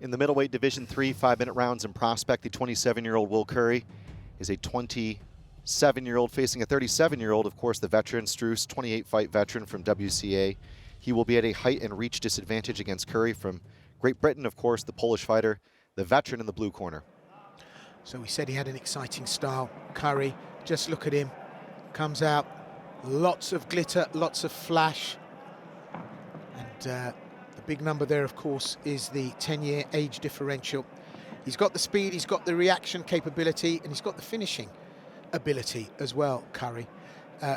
In the middleweight division, 3 5-minute rounds in prospect. The 27-year-old Will Currie is a 27-year-old facing a 37-year-old, of course, the veteran STRUS, 28-fight veteran from WCA. He will be at a height and reach disadvantage against Currie from Great Britain, of course, the Polish fighter, the veteran in the blue corner. So we said he had an exciting style. Currie, just look at him, comes out, lots of glitter, lots of flash. And the big number there, of course, is the 10-year age differential. He's got the speed, he's got the reaction capability, and he's got the finishing ability as well, Currie.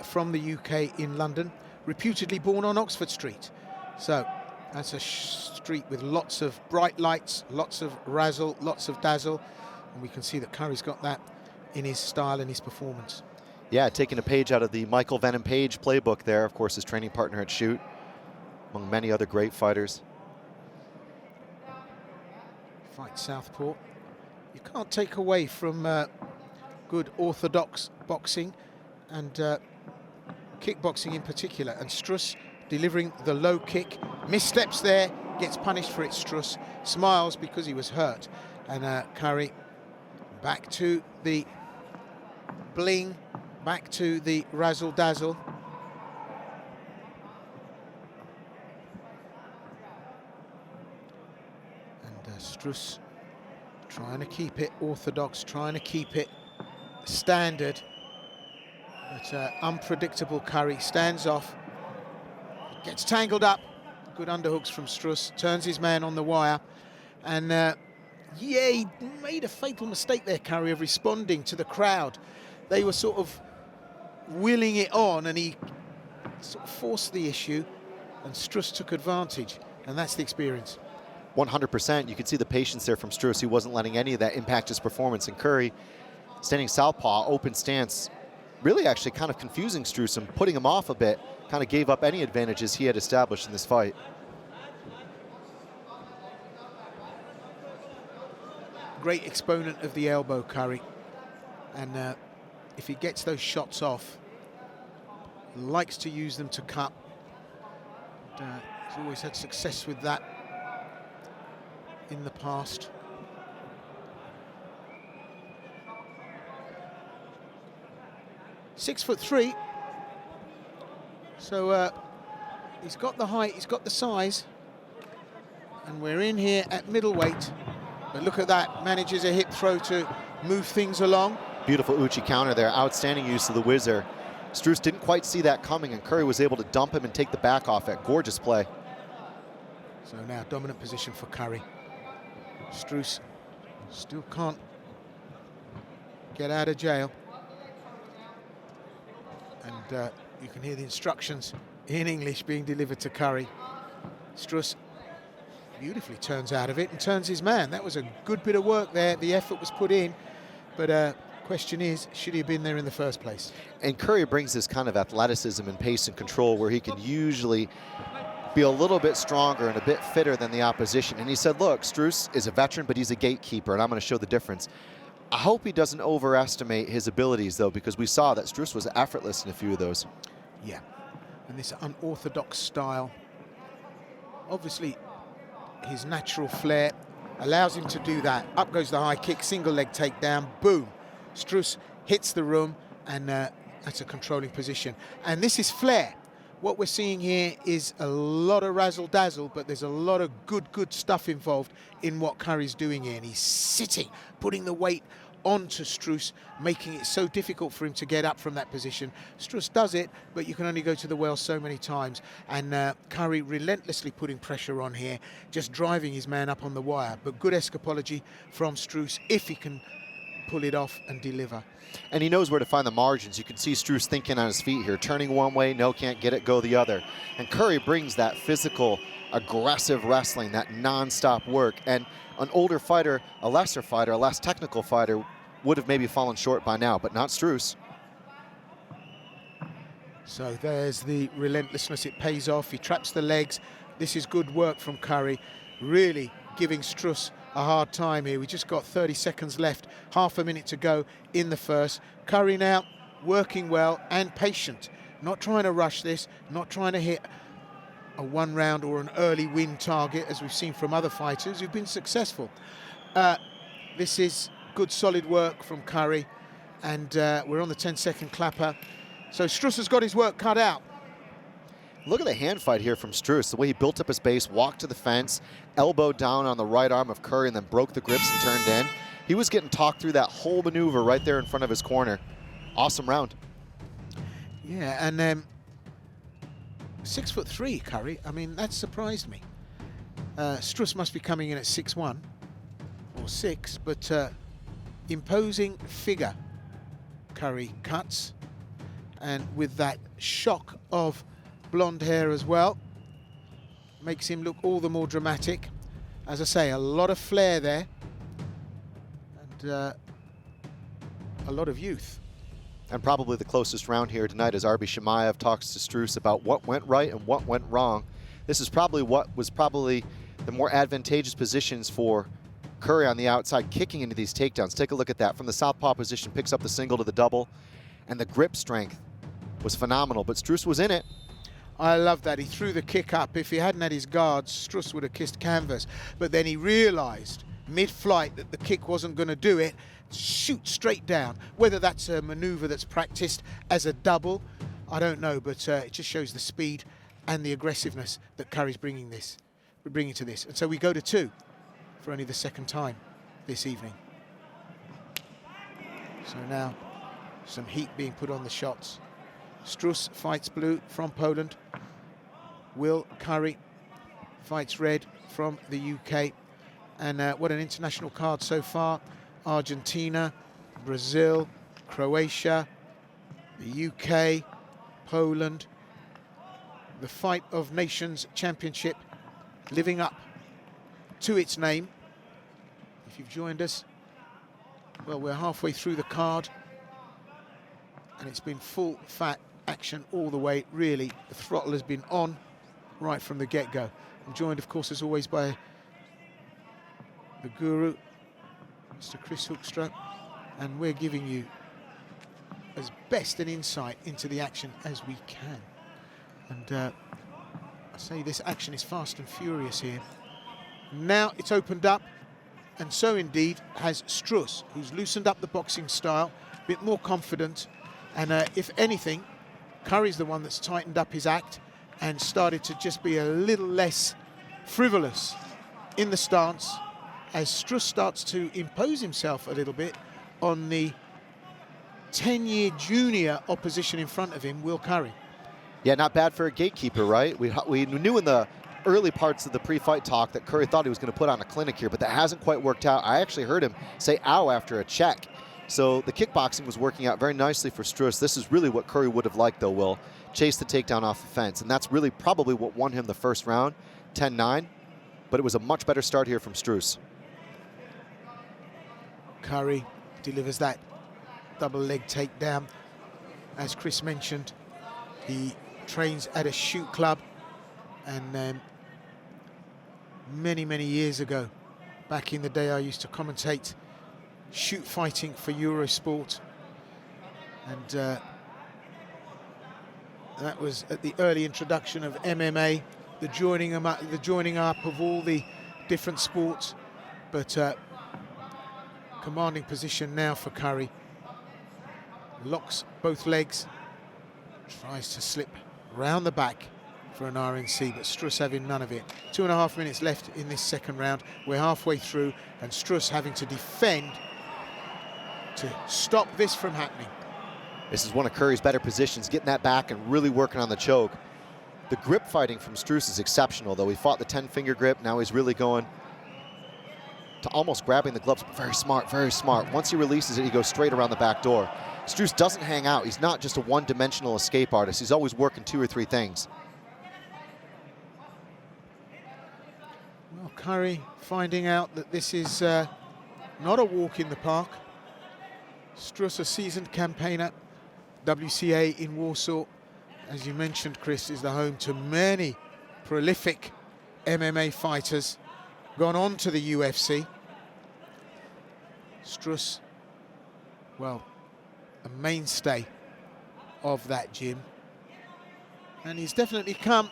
From the UK in London, reputedly born on Oxford Street. So that's a street with lots of bright lights, lots of razzle, lots of dazzle. And we can see that Currie's got that in his style and his performance. Yeah, taking a page out of the Michael Venom Page playbook there, of course, his training partner at Shoot, among many other great fighters. Fight southpaw. You can't take away from good orthodox boxing and kickboxing in particular. And STRUS delivering the low kick, missteps there, gets punished for it. STRUS smiles because he was hurt. And Currie back to the bling, back to the razzle-dazzle. And STRUS trying to keep it orthodox, trying to keep it standard. But unpredictable Currie stands off, gets tangled up. Good underhooks from STRUS, turns his man on the wire. And yeah, he made a fatal mistake there, Currie, of responding to the crowd. They were sort of willing it on, and he sort of forced the issue, and STRUS took advantage, and that's the experience. 100%. You could see the patience there from STRUS. He wasn't letting any of that impact his performance. And Currie, standing southpaw, open stance, really actually kind of confusing STRUS and putting him off a bit, kind of gave up any advantages he had established in this fight. Great exponent of the elbow, Currie. And if he gets those shots off, likes to use them to cut. He's always had success with that in the past. .6'3", so he's got the height, he's got the size, and we're in here at middleweight. But look at that, manages a hip throw to move things along. Beautiful Uchi counter there, outstanding use of the whizzer. STRUS didn't quite see that coming, and Currie was able to dump him and take the back off it. Gorgeous play. So now dominant position for Currie. STRUS still can't get out of jail. And you can hear the instructions in English being delivered to Currie. STRUS beautifully turns out of it and turns his man. That was a good bit of work there. The effort was put in, but question is, should he have been there in the first place? And Currie brings this kind of athleticism and pace and control where he can usually be a little bit stronger and a bit fitter than the opposition. And he said, look, STRUS is a veteran, but he's a gatekeeper, and I'm going to show the difference. I hope he doesn't overestimate his abilities, though, because we saw that STRUS was effortless in a few of those. Yeah, and this unorthodox style, obviously his natural flair allows him to do that. Up goes the high kick, single leg takedown, boom. STRUS hits the room, and that's a controlling position. And this is flair. What we're seeing here is a lot of razzle-dazzle, but there's a lot of good stuff involved in what Currie's doing here. And he's sitting, putting the weight onto STRUS, making it so difficult for him to get up from that position. STRUS does it, but you can only go to the well so many times. And Currie relentlessly putting pressure on here, just driving his man up on the wire. But good escapology from STRUS if he can pull it off and deliver. And he knows where to find the margins. You can see STRUS thinking on his feet here, turning one way, no, can't get it, go the other. And Currie brings that physical, aggressive wrestling, that non-stop work. And an older fighter, a lesser fighter, a less technical fighter would have maybe fallen short by now, but not STRUS. So there's the relentlessness, it pays off. He traps the legs. This is good work from Currie, really giving STRUS a hard time here. We just got 30 seconds left, half a minute to go in the first. Currie now working well and patient, not trying to rush this, not trying to hit a one-round or an early win target, as we've seen from other fighters who've been successful. This is good, solid work from Currie, and we're on the 10-second clapper. So STRUS has got his work cut out. Look at the hand fight here from STRUS, the way he built up his base, walked to the fence, elbow down on the right arm of Currie, and then broke the grips and turned in. He was getting talked through that whole maneuver right there in front of his corner. Awesome round. Yeah, and 6'3", Currie. I mean, that surprised me. STRUS must be coming in at 6'1" or 6, but imposing figure. Currie cuts, and with that shock of blonde hair as well, makes him look all the more dramatic. As I say, a lot of flair there, and a lot of youth. And probably the closest round here tonight as Arbi Shemaev talks to STRUS about what went right and what went wrong. This is probably what was probably the more advantageous positions for Currie on the outside, kicking into these takedowns. Take a look at that. From the southpaw position, picks up the single to the double, and the grip strength was phenomenal, but STRUS was in it. I love that. He threw the kick up. If he hadn't had his guards, STRUS would have kissed canvas. But then he realized mid-flight that the kick wasn't going to do it. Shoot straight down. Whether that's a maneuver that's practiced as a double, I don't know, but it just shows the speed and the aggressiveness that Currie's bringing to this. And so we go to 2 for only the second time this evening. So now some heat being put on the shots. STRUS fights blue from Poland. Will Currie fights red from the UK. And what an international card so far. Argentina, Brazil, Croatia, the UK, Poland. The Fight of Nations Championship living up to its name. If you've joined us, well, we're halfway through the card, and it's been full fat action all the way, really. The throttle has been on right from the get-go. I'm joined, of course, as always, by the guru, Mr. Chris Hoekstra, and we're giving you as best an insight into the action as we can. And I say this action is fast and furious here. Now it's opened up, and so indeed has STRUS, who's loosened up the boxing style, a bit more confident, and if anything, Currie's the one that's tightened up his act and started to just be a little less frivolous in the stance, as STRUS starts to impose himself a little bit on the 10-year junior opposition in front of him, Will Currie. Yeah, not bad for a gatekeeper, right? We knew in the early parts of the pre-fight talk that Currie thought he was going to put on a clinic here, but that hasn't quite worked out. I actually heard him say ow after a check. So the kickboxing was working out very nicely for STRUS. This is really what Currie would have liked, though, Will. Chase the takedown off the fence, and that's really probably what won him the first round, 10-9. But it was a much better start here from STRUS. Currie delivers that double leg takedown. As Chris mentioned, he trains at a shoot club, and many, many years ago, back in the day, I used to commentate shoot fighting for Eurosport, and that was at the early introduction of MMA, the joining up of all the different sports. But commanding position now for Currie. Locks both legs, tries to slip round the back for an RNC, but STRUS having none of it. 2.5 minutes left in this second round. We're halfway through, and STRUS having to defend to stop this from happening. This is one of Currie's better positions, getting that back and really working on the choke. The grip fighting from STRUS is exceptional, though. He fought the 10-finger grip. Now he's really going to almost grabbing the gloves. Very smart, very smart. Once he releases it, he goes straight around the back door. STRUS doesn't hang out. He's not just a one-dimensional escape artist. He's always working 2 or 3 things. Well, Currie finding out that this is not a walk in the park. STRUS, a seasoned campaigner, WCA in Warsaw, as you mentioned, Chris, is the home to many prolific MMA fighters, gone on to the UFC. STRUS, well, a mainstay of that gym, and he's definitely come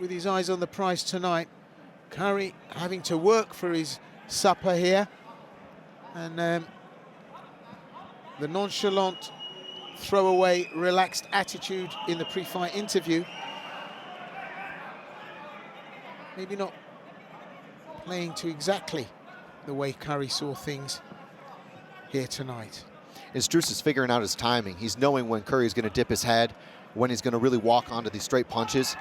with his eyes on the prize tonight. Currie having to work for his supper here. And the nonchalant, throwaway, relaxed attitude in the pre-fight interview. Maybe not playing to exactly the way Currie saw things here tonight. And STRUS is figuring out his timing. He's knowing when Currie's going to dip his head, when he's going to really walk onto these straight punches.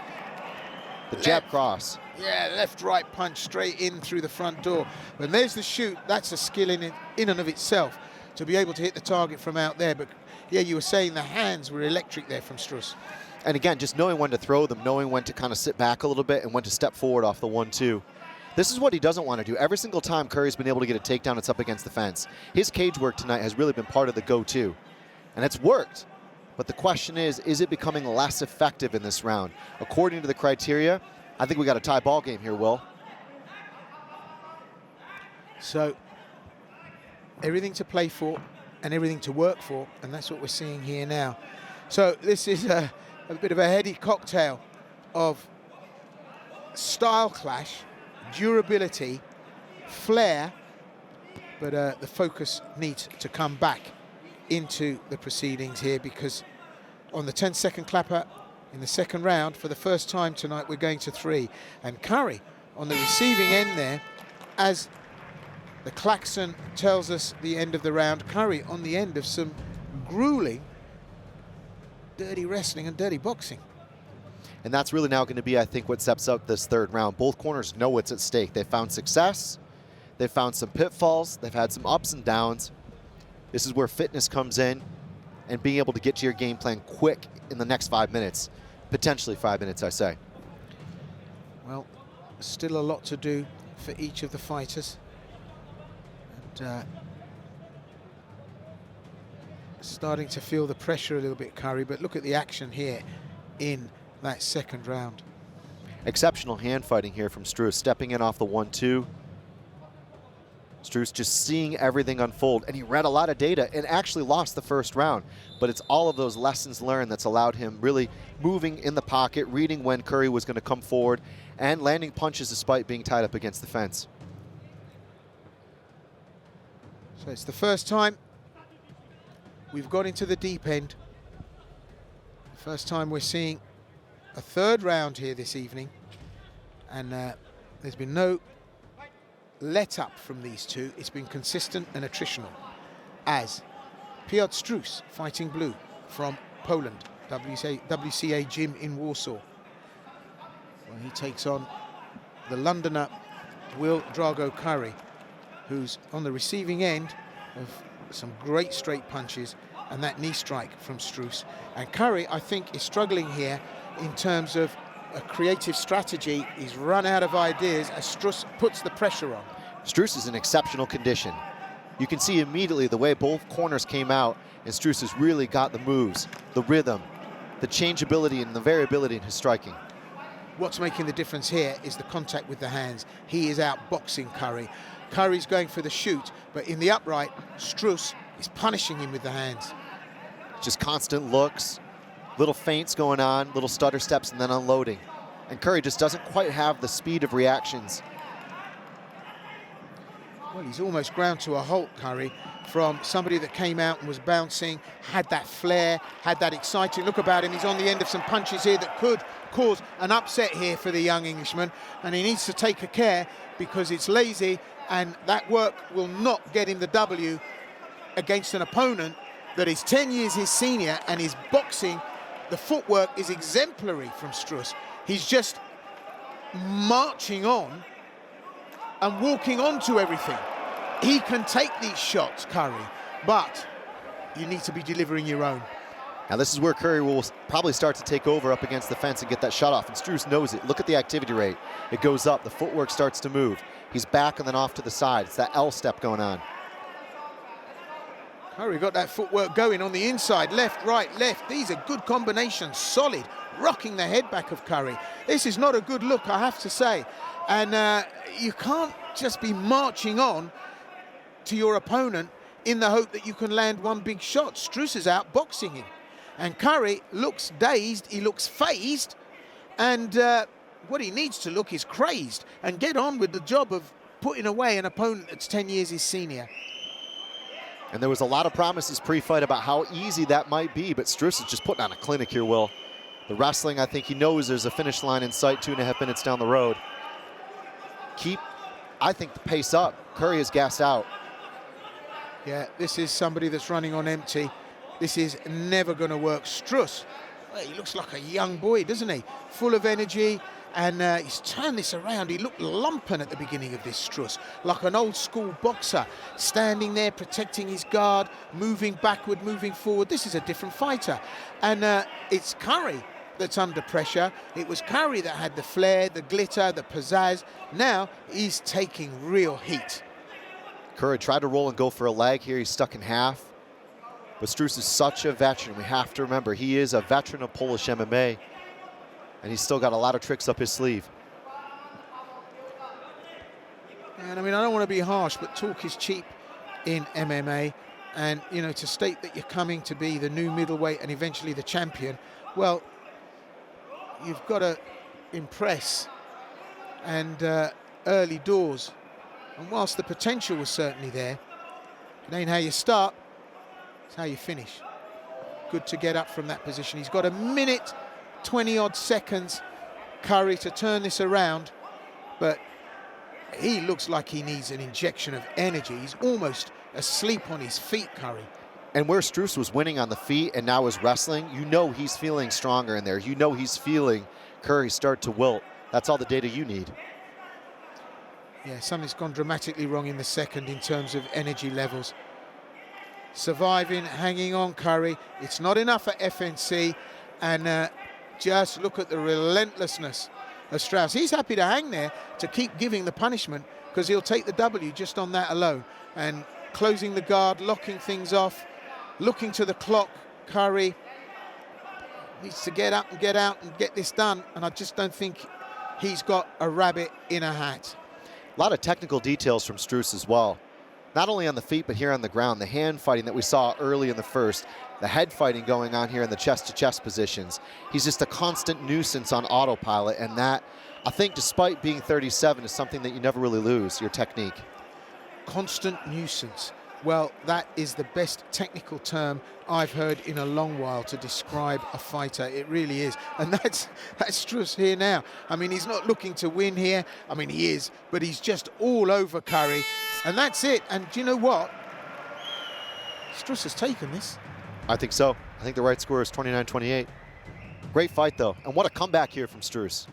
The jab cross. Yeah, left-right punch straight in through the front door. When there's the shoot, that's a skill in and of itself, to be able to hit the target from out there. But yeah, you were saying the hands were electric there from STRUS. And again, just knowing when to throw them, knowing when to kind of sit back a little bit and when to step forward off the 1-2. This is what he doesn't want to do. Every single time Currie's been able to get a takedown, it's up against the fence. His cage work tonight has really been part of the go-to. And it's worked. But the question is it becoming less effective in this round? According to the criteria, I think we got a tie ball game here, Will. So everything to play for and everything to work for, and that's what we're seeing here now. So this is a bit of a heady cocktail of style clash, durability, flair, but the focus needs to come back into the proceedings here, because on the 10-second clapper in the second round, for the first time tonight, we're going to 3. And Currie on the receiving end there, as the klaxon tells us the end of the round. Currie on the end of some grueling dirty wrestling and dirty boxing. And that's really now going to be, I think, what sets up this third round. Both corners know what's at stake. They've found success. They've found some pitfalls. They've had some ups and downs. This is where fitness comes in, and being able to get to your game plan quick in the next 5 minutes. Potentially 5 minutes, I say. Well, still a lot to do for each of the fighters. And starting to feel the pressure a little bit, Currie, but look at the action here in that second round. Exceptional hand fighting here from STRUS, stepping in off the 1-2. STRUS just seeing everything unfold, and he read a lot of data and actually lost the first round, but it's all of those lessons learned that's allowed him really moving in the pocket, reading when Currie was going to come forward, and landing punches despite being tied up against the fence. So it's the first time we've got into the deep end. First time we're seeing a third round here this evening, and there's been no let up from these two. It's been consistent and attritional, as Piotr STRUS, fighting blue from Poland, WCA gym in Warsaw, where he takes on the Londoner Will Drago Currie, who's on the receiving end of some great straight punches and that knee strike from STRUS. And Currie, I think, is struggling here in terms of a creative strategy. He's run out of ideas as STRUS puts the pressure on. STRUS is in exceptional condition. You can see immediately the way both corners came out, and STRUS has really got the moves, the rhythm, the changeability and the variability in his striking. What's making the difference here is the contact with the hands. He is out boxing Currie. Currie's going for the shoot, but in the upright, STRUS is punishing him with the hands. Just constant looks, little feints going on, little stutter steps, and then unloading. And Currie just doesn't quite have the speed of reactions. Well, he's almost ground to a halt, Currie, from somebody that came out and was bouncing, had that flair, had that exciting look about him. He's on the end of some punches here that could cause an upset here for the young Englishman, and he needs to take a care, because it's lazy, and that work will not get him the W against an opponent that is 10 years his senior, and his boxing, the footwork is exemplary from STRUS. He's just marching on and walking onto everything. He can take these shots, Currie, but you need to be delivering your own. Now this is where Currie will probably start to take over up against the fence and get that shot off, and STRUS knows it. Look at the activity rate. It goes up, the footwork starts to move. He's back and then off to the side. It's that L step going on. Currie got that footwork going on the inside, left, right, left. These are good combinations, solid, rocking the head back of Currie. This is not a good look, I have to say. And you can't just be marching on to your opponent in the hope that you can land one big shot. STRUS is out boxing him. And Currie looks dazed, he looks phased, and what he needs to look is crazed and get on with the job of putting away an opponent that's 10 years his senior. And there was a lot of promises pre-fight about how easy that might be, but STRUS is just putting on a clinic here, Will. The wrestling, I think he knows there's a finish line in sight 2.5 minutes down the road. Keep, I think, the pace up. Currie is gassed out. Yeah, this is somebody that's running on empty. This is never going to work. STRUS, well, he looks like a young boy, doesn't he? Full of energy, and he's turned this around. He looked lumpen at the beginning of this STRUS, like an old school boxer, standing there, protecting his guard, moving backward, moving forward. This is a different fighter. And it's Currie that's under pressure. It was Currie that had the flair, the glitter, the pizzazz. Now he's taking real heat. Currie tried to roll and go for a leg here. He's stuck in half. But STRUS is such a veteran. We have to remember, he is a veteran of Polish MMA. And he's still got a lot of tricks up his sleeve. And I mean, I don't want to be harsh, but talk is cheap in MMA. And, you know, to state that you're coming to be the new middleweight and eventually the champion, well, you've got to impress and early doors. And whilst the potential was certainly there, it ain't how you start, it's how you finish. Good to get up from that position. He's got 1 minute, 20-odd seconds, Currie, to turn this around, but he looks like he needs an injection of energy. He's almost asleep on his feet, Currie. And where STRUS was winning on the feet and now is wrestling, you know he's feeling stronger in there. You know he's feeling Currie start to wilt. That's all the data you need. Yeah, something's gone dramatically wrong in the second in terms of energy levels. Surviving, hanging on, Currie. It's not enough for FNC, and just look at the relentlessness of Strauss. He's happy to hang there to keep giving the punishment because he'll take the W just on that alone. And closing the guard, locking things off, looking to the clock. Currie needs to get up and get out and get this done, and I just don't think he's got a rabbit in a hat. A lot of technical details from STRUS as well. Not only on the feet, but here on the ground. The hand fighting that we saw early in the first. The head fighting going on here in the chest-to-chest positions. He's just a constant nuisance on autopilot, and that, I think, despite being 37, is something that you never really lose, your technique. Constant nuisance. Well, that is the best technical term I've heard in a long while to describe a fighter. It really is. And that's STRUS here now. I mean, he's not looking to win here. I mean, he is, but he's just all over Currie. And that's it. And do you know what? STRUS has taken this. I think so. I think the right score is 29-28. Great fight, though. And what a comeback here from STRUS.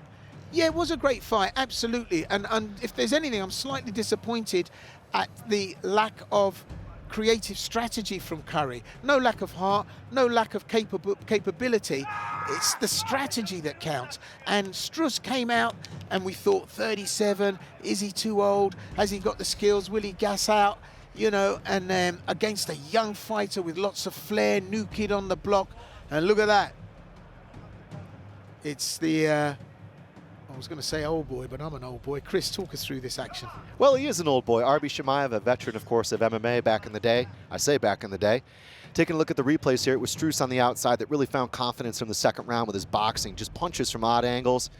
Yeah, it was a great fight, absolutely. And if there's anything, I'm slightly disappointed at the lack of creative strategy from Currie. No lack of heart, no lack of capability. It's the strategy that counts. And STRUS came out and we thought 37, is he too old? Has he got the skills? Will he gas out? You know, and against a young fighter with lots of flair, new kid on the block. And look at that. It's the I was going to say old boy, but I'm an old boy. Chris, talk us through this action. Well, he is an old boy. Arbi Shemaev, a veteran, of course, of MMA back in the day. I say back in the day. Taking a look at the replays here, it was STRUS on the outside that really found confidence in the second round with his boxing. Just punches from odd angles.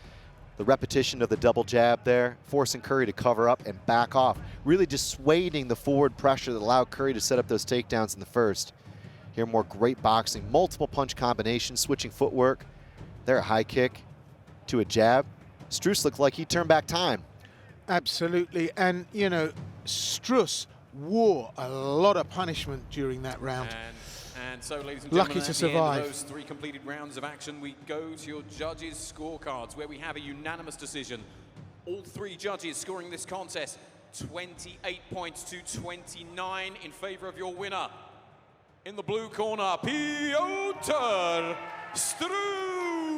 The repetition of the double jab there, forcing Currie to cover up and back off. Really dissuading the forward pressure that allowed Currie to set up those takedowns in the first. Here, more great boxing. Multiple punch combinations, switching footwork. There, a high kick to a jab. STRUS looked like he turned back time. Absolutely, and you know, STRUS wore a lot of punishment during that round. And so, ladies and lucky gentlemen, to at the end survive. of those 3 completed rounds of action, we go to your judges' scorecards, where we have a unanimous decision. All 3 judges scoring this contest 28 points to 29 in favor of your winner. In the blue corner, Piotr STRUS.